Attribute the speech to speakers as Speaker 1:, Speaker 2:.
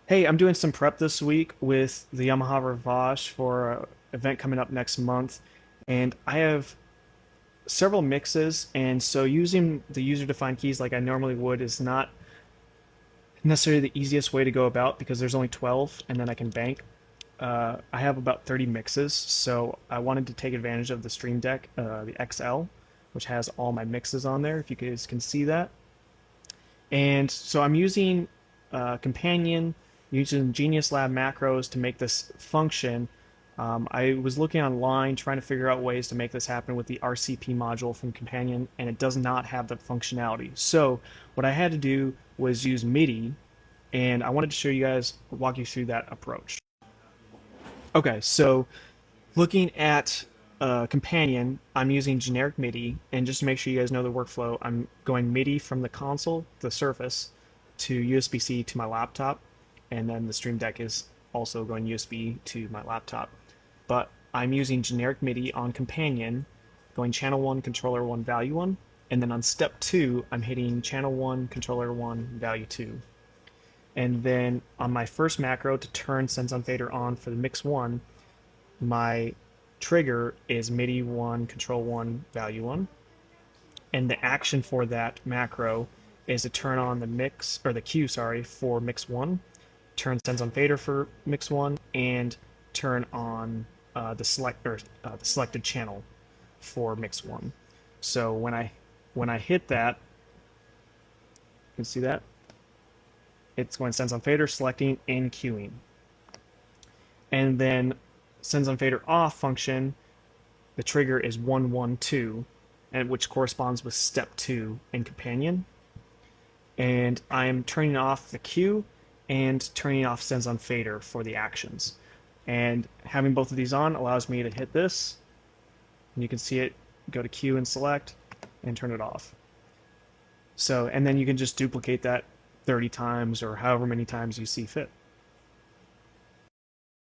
Speaker 1: Hey, I'm doing some prep this week with the Yamaha Rivage for an event coming up next month, and I have several mixes, and so using the user-defined keys like I normally would is not necessarily the easiest way to go about because there's only 12, and then I can bank. I have about 30 mixes, so I wanted to take advantage of the Stream Deck, the XL, which has all my mixes on there, if you guys can see that. And so I'm using Companion, using Genius Lab macros to make this function. I was looking online trying to figure out ways to make this happen with the RCP module from Companion, and it does not have that functionality. So what I had to do was use MIDI, and I wanted to show you guys, walk you through that approach. Okay, so looking at Companion, I'm using generic MIDI, and just to make sure you guys know the workflow, I'm going MIDI from the console, the Surface, to USB-C to my laptop, and then the Stream Deck is also going USB to my laptop. But I'm using generic MIDI on Companion, going channel 1, controller 1, value 1, and then on step 2, I'm hitting channel 1, controller 1, value 2. And then on my first macro to turn Sends on Fader on for the mix 1, my trigger is MIDI 1, control 1, value 1. And the action for that macro is to turn on the mix, or the cue, sorry, for mix 1, turn Sends on Fader for mix 1, and turn on the selected channel for mix 1. So when I hit that, you can see that it's going Sends on Fader, selecting and queuing. And then Sends on Fader off function, the trigger is 112, and which corresponds with step 2 in Companion. And I'm turning off the cue and turning off Sends on Fader for the actions. And having both of these on allows me to hit this, and you can see it go to cue and select and turn it off. So, and then you can just duplicate that 30 times or however many times you see fit.